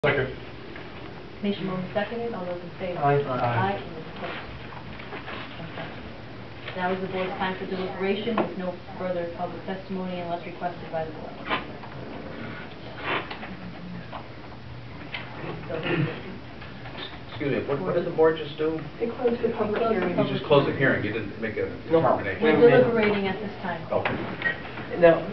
Second. Motion moved and seconded. All those in favor? Aye. Aye. And those opposed? Okay. Now is the board's time for deliberation with no further public testimony unless requested by the board. Excuse me, what did the board just do? They closed the public hearing. You just closed the hearing, you didn't make a determination. We're deliberating at this time. Okay. Now,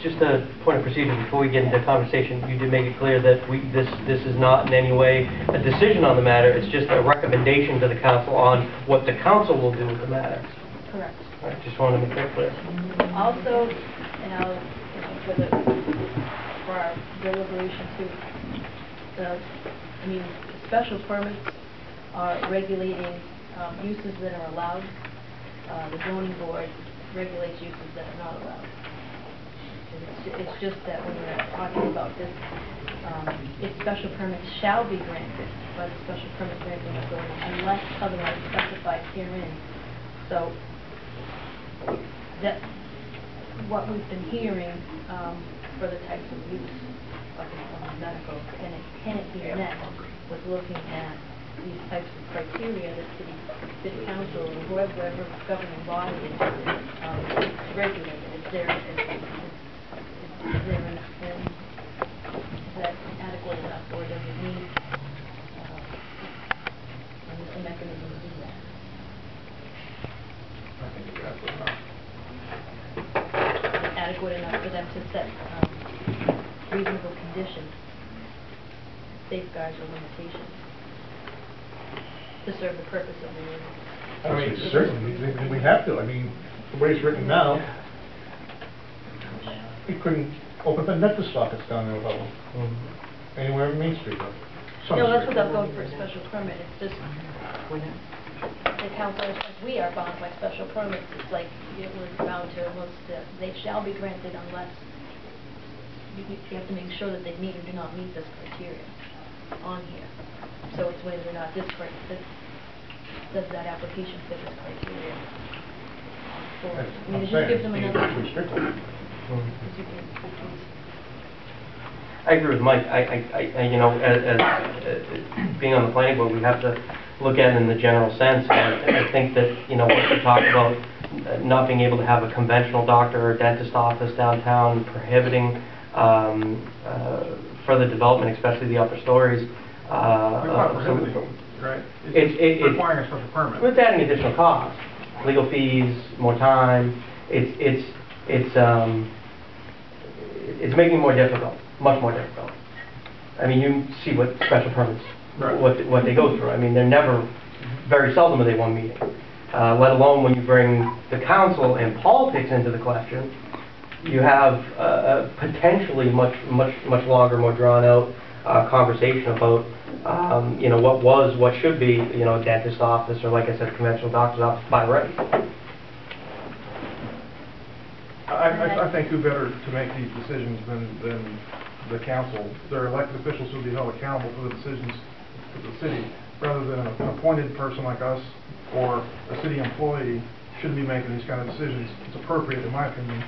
just a point of procedure before we get into conversation, you did make it clear that this is not in any way a decision on the matter, it's just a recommendation to the council on what the council will do with the matter. Correct. All right, just wanted to make that clear. Also, for our deliberation too, special permits are regulating uses that are allowed. The zoning board regulates uses that are not allowed. It's just that when we're talking about this, if special permits shall be granted by the special permit granting authority unless otherwise specified herein. So that what we've been hearing for the types of use, like medical, can it be met with looking at these types of criteria that city council or whoever governing body is regulated? Is that adequate enough, or does it need a mechanism to do that? I think it's adequate enough. Is it adequate enough for them to set reasonable conditions, safeguards, or limitations to serve the purpose of the ordinance? I mean, certainly, we have to. I mean, the way it's written now, you couldn't open the dentist office down there without one. Anywhere on Main Street, though. No, that's without going for a special permit. It's just, the council, we are bound by special permits. It's like, we're bound to almost, they shall be granted unless, you have to make sure that they meet or do not meet this criteria on here. So it's whether or not does that application fit this criteria? It just gives them another. I agree with Mike. I you know, as being on the planning board, we have to look at it in the general sense. I think that, you know, what you talk about not being able to have a conventional doctor or dentist office downtown, prohibiting further development, especially the upper stories. Right? It's requiring a special permit. It's adding additional costs, legal fees, more time. It's making it more difficult, much more difficult. I mean, you see what special permits, right, what they go through. I mean, they're never, very seldom are they one meeting. Let alone when you bring the council and politics into the question, you have potentially much longer, more drawn out conversation about you know, what should be, you know, a dentist office, or like I said, a conventional doctor's office by right. I think who better to make these decisions than the council. Their elected officials will be held accountable for the decisions of the city, rather than an appointed person like us or a city employee shouldn't be making these kind of decisions. It's appropriate, in my opinion,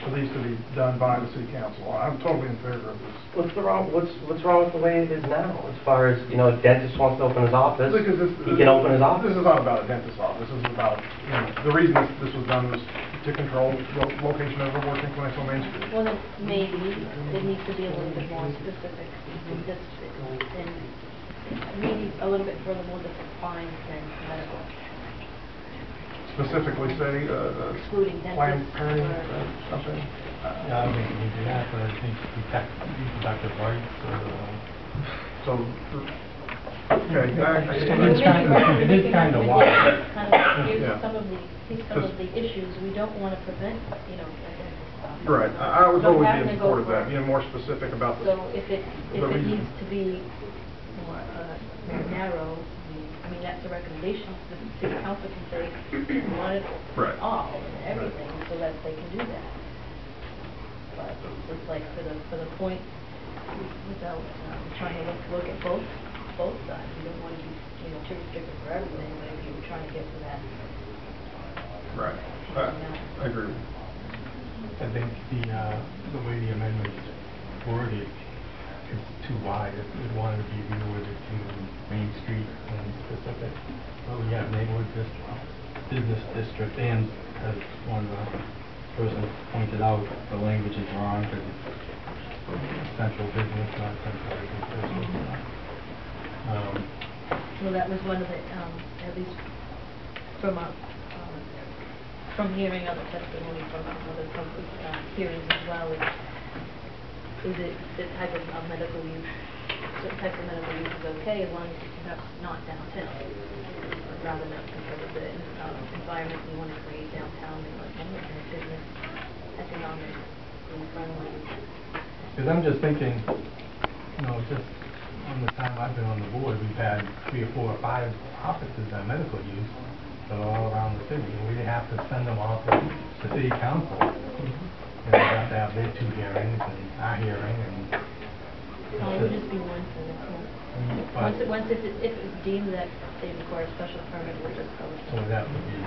for these to be done by the city council. I'm totally in favor of this. What's wrong with the way it is now? As far as, you know, a dentist wants to open his office, he can open his office. This is not about a dentist's office. This is about, you know, the reason this was done was to control the location of the working clinics on Main Street. Well, then maybe it needs to be a little bit more specific, and maybe a little bit further more defined than medical. Specifically say excluding Planned dentists Parenthood or something. Yeah, I mean, we do that, but I think reproductive rights. So, okay. It is kind of wild. Yeah. Some of the issues we don't want to prevent, you know. Right. I would totally be in support of that. Being more specific about this. So if it needs to be more narrow, I mean, that's a recommendation. The city council can say we want it right, all and everything, so that they can do that. But it's like for the point, without trying to look at both sides. You don't want to be, you know, too restrictive for everything, but if you were trying to get to that. Right. I agree. I think the way the amendment is worded it's too wide. It wanted to be reworded to Main Street and specific. But we have neighborhood district, business district, and as one person pointed out, the language is wrong because it's central business, not central business. Well, that was one of the, at least from hearing other testimony from other public hearings as well, is it the type of medical use, certain types of medical use is okay as long as it's not downtown, rather than because of the environment you want to create downtown and business, economic, friendly. Because I'm just thinking, you know, just on the time I've been on the board, we've had 3 or 4 or 5 offices at medical use that are all around the city, and we didn't have to send them off to the city council. And they have to have their 2 hearings and our hearing, and It would just be one for this one. Once if it's deemed that they require a special permit, we'll just go. so that would be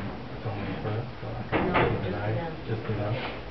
zoning first, or No, just deny it? them. Just to them.